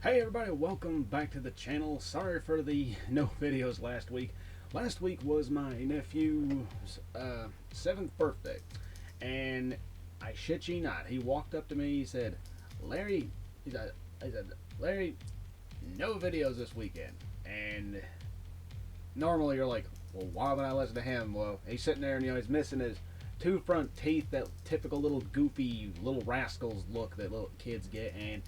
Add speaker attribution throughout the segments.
Speaker 1: Hey everybody, welcome back to the channel. Sorry for the no videos last week. Last week was my nephew's 7th birthday, and I shit you not, he walked up to me, he said, Larry, I said, Larry, no videos this weekend. And normally you're like, well, why would I listen to him? Well, he's sitting there and he's missing his two front teeth, that typical little goofy little rascals look that little kids get, and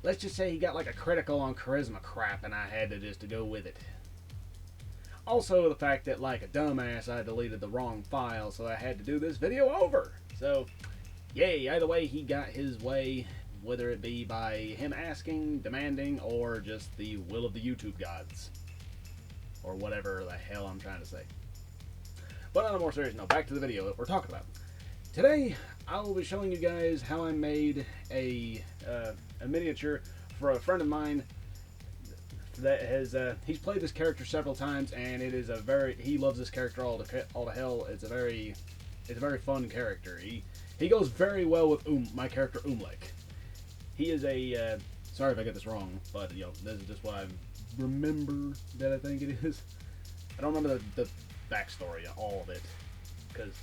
Speaker 1: let's just say he got like a critical on charisma crap, and I had to go with it. Also, the fact that, like a dumbass, I deleted the wrong file, so I had to do this video over. So, yay, either way, he got his way, whether it be by him asking, demanding, or just the will of the YouTube gods. Or whatever the hell I'm trying to say. But on a more serious note, back to the video that we're talking about. Today, I will be showing you guys how I made a miniature for a friend of mine that has he's played this character several times, and it is he loves this character all to hell. It's a very fun character. He goes very well with my character Umlek. He is a sorry if I get this wrong, but this is just what I remember that I think it is. I don't remember the backstory of all of it, because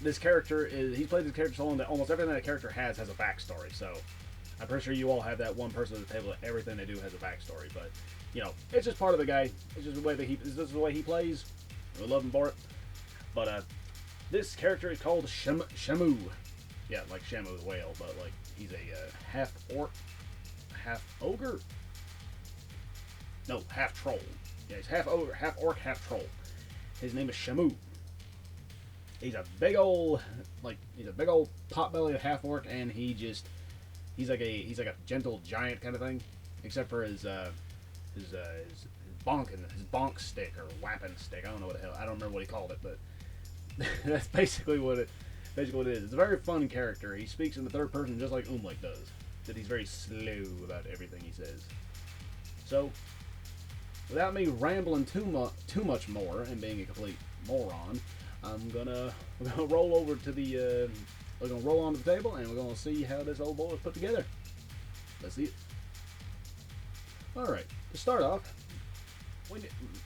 Speaker 1: this character he's played this character so long that almost everything that character has a backstory. So I'm pretty sure you all have that one person at the table that everything they do has a backstory. But it's just part of the guy. It's just the way that this is the way he plays. We love him for it. But this character is called Shameu. Yeah, like Shameu the whale, but like he's a half orc, half ogre. No, half troll. Yeah, he's half ogre, half orc, half troll. His name is Shameu. He's a big old potbelly half orc, and he's like a gentle giant kind of thing, except for his bonk stick or weapon stick. I don't know what the hell. I don't remember what he called it, but that's basically what it is. It's a very fun character. He speaks in the third person just like Umlek does. That he's very slow about everything he says. So, without me rambling too much more and being a complete moron, we're gonna roll over to the we're gonna roll onto the table, and we're gonna see how this old boy is put together. Let's see it. All right, to start off,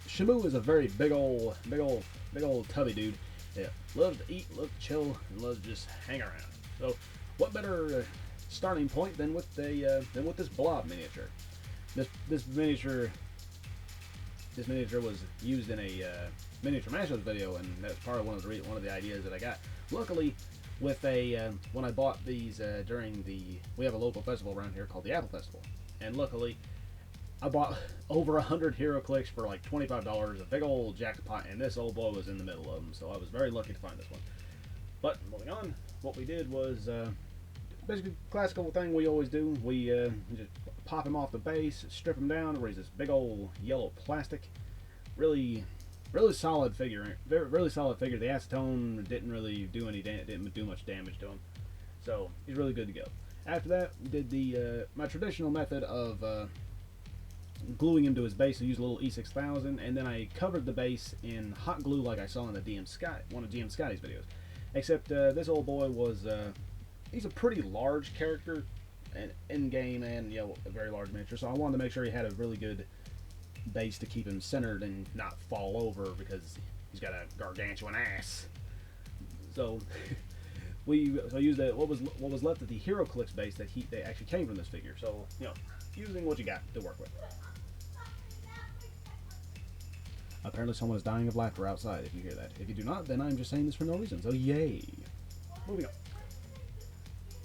Speaker 1: Shameu is a very big old tubby dude. Yeah, loves to eat, loves to chill, and loves to just hang around. So, what better starting point than with this blob miniature? This miniature was used in a miniature mashup video, and that's part of one of the ideas that I got. Luckily, with when I bought these we have a local festival around here called the Apple Festival, and luckily I bought over 100 Heroclix for like $25, a big old jackpot, and this old boy was in the middle of them, so I was very lucky to find this one. But moving on, what we did was basically classical thing we always do. We just pop him off the base, strip him down, raise this big old yellow plastic. Really solid figure. Really solid figure. The acetone didn't really do didn't do much damage to him, so he's really good to go. After that, we did the my traditional method of gluing him to his base. I used a little E6000, and then I covered the base in hot glue like I saw in the one of GM Scotty's videos. Except this old boy was he's a pretty large character, and in game, and a very large miniature. So I wanted to make sure he had a really good base to keep him centered and not fall over, because he's got a gargantuan ass. So I used what was left of the Heroclix base that they actually came from this figure. So using what you got to work with. Apparently someone is dying of laughter outside, if you hear that. If you do not, then I'm just saying this for no reason, so yay. Moving on.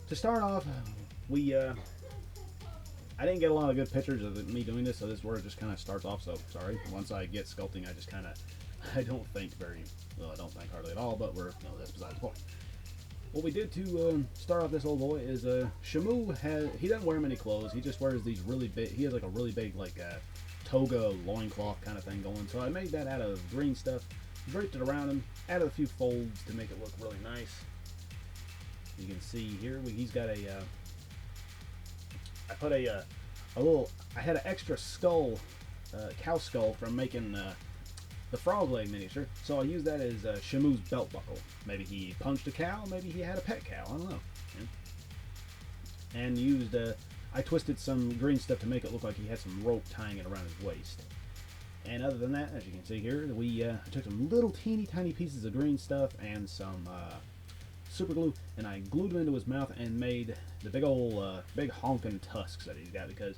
Speaker 1: To start off, I didn't get a lot of good pictures of me doing this, so this is where it just kind of starts off, so sorry. Once I get sculpting, I don't think hardly at all, but that's beside the point. What we did to start off this old boy is Shameu he doesn't wear many clothes. He just wears these really big, he has like a really big toga loincloth kind of thing going. So I made that out of green stuff, draped it around him, added a few folds to make it look really nice. You can see here he's got I put I had an extra skull, cow skull from making the frog leg miniature, so I used that as Shameu's belt buckle. Maybe he punched a cow, maybe he had a pet cow, I don't know. And used I twisted some green stuff to make it look like he had some rope tying it around his waist. And other than that, as you can see here, I took some little teeny tiny pieces of green stuff and some super glue, and I glued them into his mouth and made the big old big honking tusks that he's got, because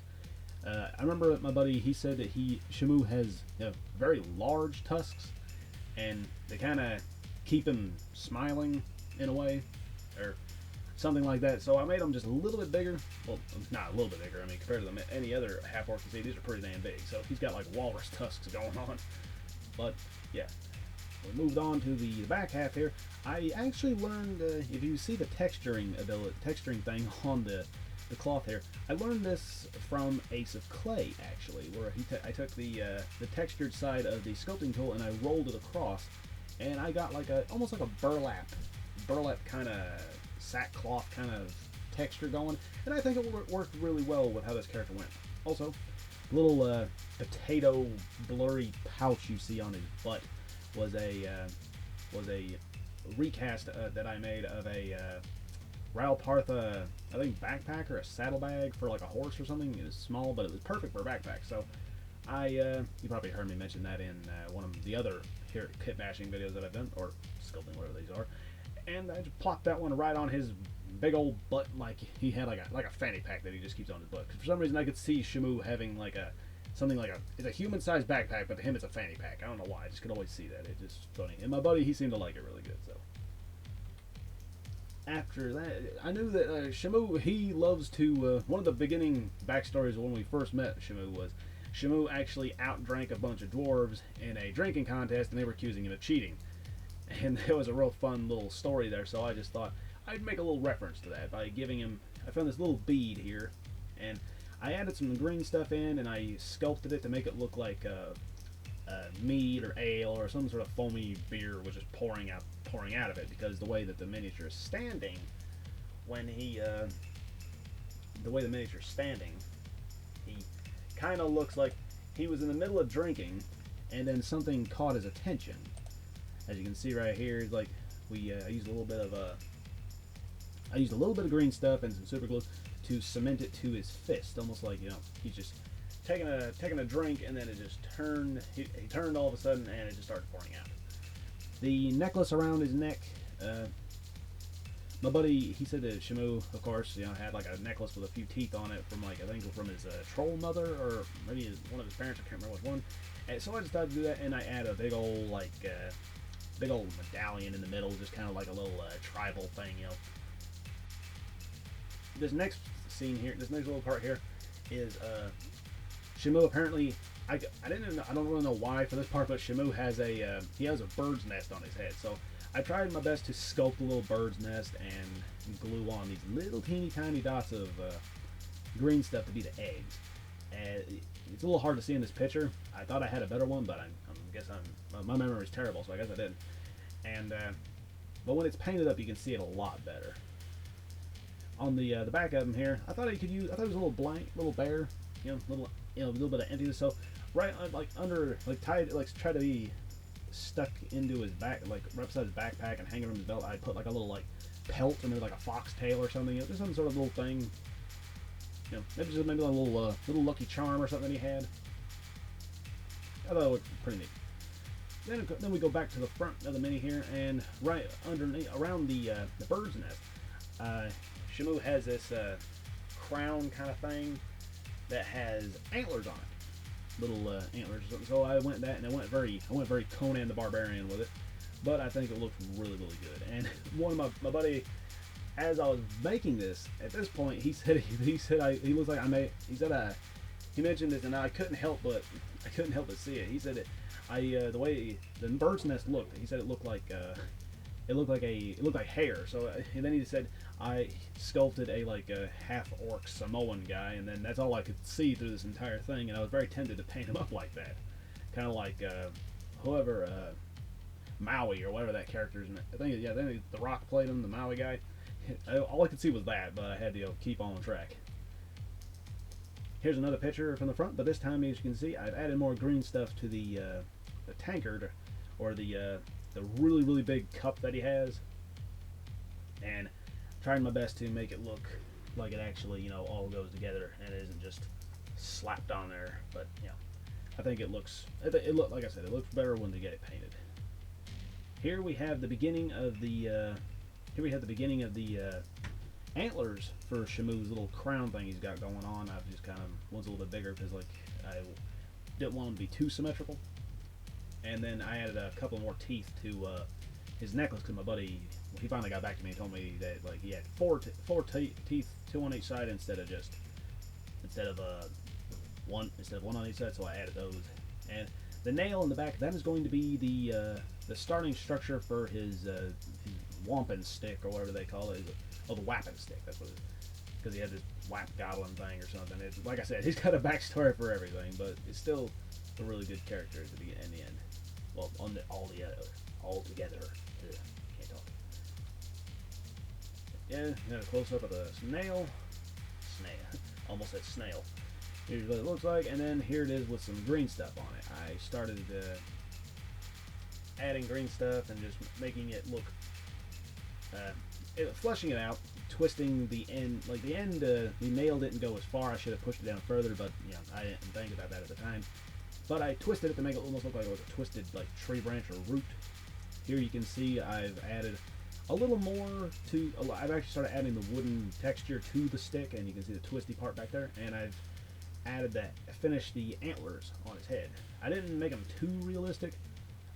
Speaker 1: I remember my buddy, he said that Shameu has very large tusks, and they kind of keep him smiling in a way, or something like that. So I made them just a little bit bigger. Well, not a little bit bigger. I mean, compared to them, any other half-orc you see, these are pretty damn big. So he's got like walrus tusks going on. But yeah, we moved on to the back half here. I actually learned, if you see the texturing thing on the cloth here, I learned this from Ace of Clay, actually, where I took the textured side of the sculpting tool and I rolled it across, and I got like almost like a burlap kind of sackcloth kind of texture going, and I think it worked really well with how this character went. Also, little potato blurry pouch you see on his butt was a recast that I made of a Ral Partha, I think, backpack or a saddlebag for like a horse or something. It was small, but it was perfect for a backpack. So you probably heard me mention that in one of the other kit bashing videos that I've done, or sculpting, whatever these are. And I just plopped that one right on his big old butt, like he had like a fanny pack that he just keeps on his butt. 'Cause for some reason I could see Shameu having like it's a human-sized backpack, but to him it's a fanny pack. I don't know why. I just could always see that. It's just funny. And my buddy, he seemed to like it really good. So after that, I knew that Shameu, he loves to. One of the beginning backstories when we first met Shameu was Shameu actually outdrank a bunch of dwarves in a drinking contest, and they were accusing him of cheating. And it was a real fun little story there, so I just thought I'd make a little reference to that by giving him. I found this little bead here, and I added some green stuff in, and I sculpted it to make it look like mead or ale or some sort of foamy beer was just pouring out of it, because the way that the miniature is standing, he kind of looks like he was in the middle of drinking, and then something caught his attention. As you can see right here, like I used a little bit of green stuff and some super glue to cement it to his fist, almost like he's just taking a drink, and then it just turned. He turned all of a sudden, and it just started pouring out. The necklace around his neck. My buddy, he said that Shameu, of course, had like a necklace with a few teeth on it from I think from his troll mother, or maybe one of his parents. I can't remember which one. And so I decided to do that, and I add a big old medallion in the middle, just kind of like a little tribal thing, This next scene here, this next little part here, is Shameu. Apparently, I don't really know why for this part, but Shameu has a bird's nest on his head. So I tried my best to sculpt a little bird's nest and glue on these little teeny tiny dots of green stuff to be the eggs. And it's a little hard to see in this picture. I thought I had a better one, but I guess my memory is terrible, so I guess I didn't. And but when it's painted up, you can see it a lot better. On the back of him here, I thought it was a little blank, little bare, a little bit of emptiness. So right, try to be stuck into his back, like right beside his backpack and hanging from his belt. I put like a little pelt, or maybe like a foxtail or something. Just some sort of little thing. Maybe a little lucky charm or something that he had. I thought it looked pretty neat. Then we go back to the front of the mini here, and right underneath, around the bird's nest, Shameu has this crown kind of thing that has antlers on it, little antlers. So I went very Conan the Barbarian with it, but I think it looks really, really good. And one of my buddy, as I was making this, at this point, he mentioned this, and I couldn't help but see it. He said that the way the bird's nest looked, he said it looked like hair. So and then he said I sculpted a half orc Samoan guy, and then that's all I could see through this entire thing. And I was very tempted to paint him up like that, kind of like whoever Maui or whatever that character's. I think the Rock played him, the Maui guy. All I could see was that, but I had to keep on track. Here's another picture from the front, but this time, as you can see, I've added more green stuff to the tankard, or the really, really big cup that he has, and trying my best to make it look like it actually, you know, all goes together and it isn't just slapped on there. But you know, I think it looks, like I said, it looks better when they get it painted. Here we have the beginning of the antlers for Shameu's little crown thing he's got going on. I've just kind of one's a little bit bigger because like I didn't want them to be too symmetrical. And then I added a couple more teeth to his necklace because my buddy, he finally got back to me and told me that like he had four teeth, 2 on each side instead of one on each side. So I added those. And the nail in the back, that is going to be the starting structure for his wampin stick or whatever they call it. Oh, the wappin stick. That's what it is. Because he had this whap goblin thing or something. It's, like I said, he's got a backstory for everything, but it's still a really good character at the beginning and the end. Well, on the all together. Ugh, can't talk. Yeah, got a close up of the snail. Almost said snail. Here's what it looks like, and then here it is with some green stuff on it. I started adding green stuff and just making it look, fleshing it out, twisting the end. Like the end, the nail didn't go as far. I should have pushed it down further, but you know, I didn't think about that at the time. But I twisted it to make it almost look like it was a twisted like tree branch or root. Here you can see I've added a little more to. I've actually started adding the wooden texture to the stick, and you can see the twisty part back there. And I've added that, finished the antlers on his head. I didn't make them too realistic.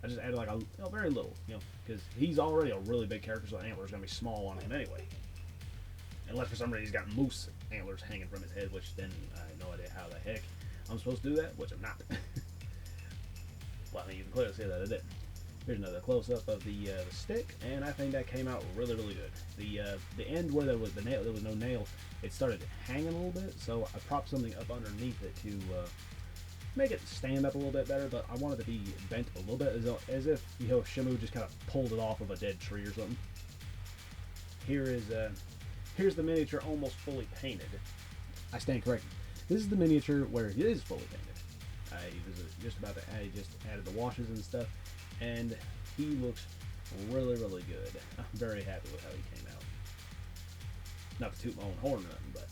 Speaker 1: I just added like a very little, you know, because he's already a really big character, so the antlers are gonna be small on him anyway. Unless for some reason he's got moose antlers hanging from his head, which then I have no idea how the heck I'm supposed to do that, which I'm not. Well, I mean, you can clearly see that I did. Here's another close-up of the stick, and I think that came out really, really good. The end where there was there was no nail, it started hanging a little bit, so I propped something up underneath it to make it stand up a little bit better. But I wanted it to be bent a little bit, as if you know Shameu just kind of pulled it off of a dead tree or something. Here's the miniature almost fully painted. I stand corrected. This is the miniature where it is fully painted. I just added the washes and stuff, and he looks really, really good. I'm very happy with how he came out. Not to toot my own horn or nothing, but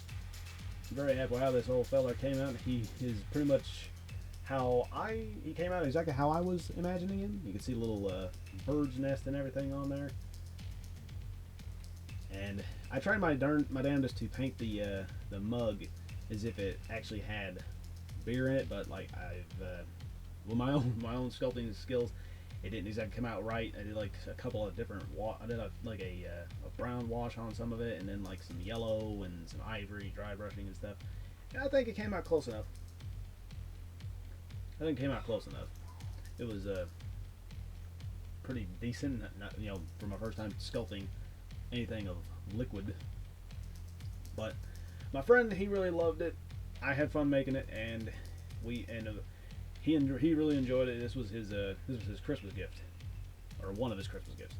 Speaker 1: I'm very happy with how this old fella came out. He is pretty much he came out exactly how I was imagining him. You can see a little bird's nest and everything on there. And I tried my damnedest to paint the mug as if it actually had beer in it, but like with my own sculpting skills, it didn't exactly come out right. I did like a couple of different I did a brown wash on some of it, and then like some yellow and some ivory dry brushing and stuff. And I think it came out close enough. It was pretty decent. Not you know, for my first time sculpting anything of liquid. But my friend, he really loved it. I had fun making it, and he really enjoyed it. This was his Christmas gift, or one of his Christmas gifts,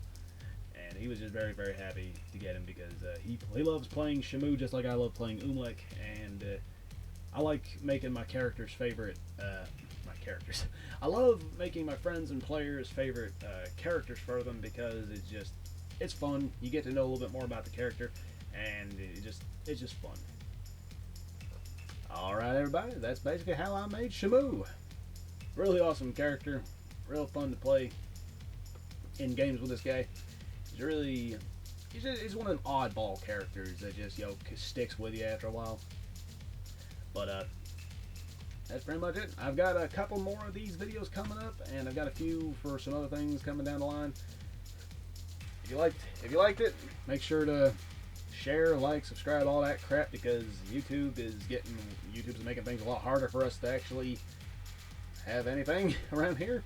Speaker 1: and he was just very, very happy to get him because he loves playing Shameu just like I love playing Umlek, and I like making my characters favorite. I love making my friends and players favorite characters for them because it's fun. You get to know a little bit more about the character, and it's just fun. Alright everybody, that's basically how I made Shameu. Really awesome character, real fun to play in games with this guy. He's one of them oddball characters that just, you know, sticks with you after a while. But that's pretty much it. I've got a couple more of these videos coming up, and I've got a few for some other things coming down the line. If you liked it, make sure to share, like, subscribe, all that crap, because YouTube's making things a lot harder for us to actually have anything around here.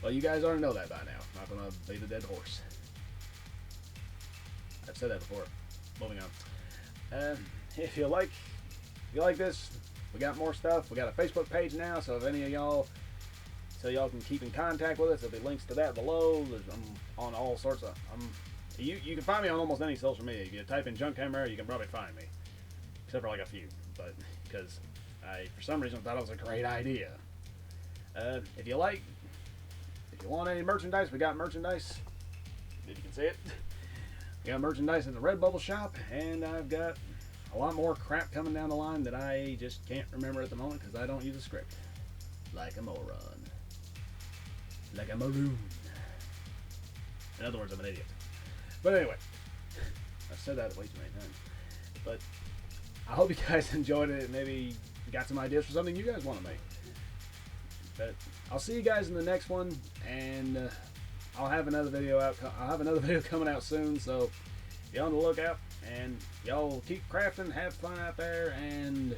Speaker 1: Well, you guys already know that by now. I'm not gonna beat a dead horse. I've said that before. Moving on. If you like this, we got more stuff. We got a Facebook page now, so if any of y'all, so y'all can keep in contact with us, there'll be links to that below. I'm on all sorts of. You can find me on almost any social media. If you type in Junk Hammer, you can probably find me, except for like a few. But because I, for some reason, thought it was a great idea. If you want any merchandise, we got merchandise. If you can see it, we got merchandise at the Redbubble shop, and I've got a lot more crap coming down the line that I just can't remember at the moment because I don't use a script. Like a moron. Like a maroon. In other words, I'm an idiot. But anyway, I've said that way too many times. But I hope you guys enjoyed it. Maybe got some ideas for something you guys want to make. But I'll see you guys in the next one, and I'll have another video out. I'll have another video coming out soon, so be on the lookout. And y'all keep crafting, have fun out there, and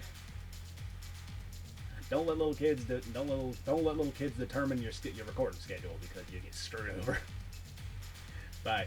Speaker 1: don't let little kids determine your recording schedule because you get screwed over. Bye.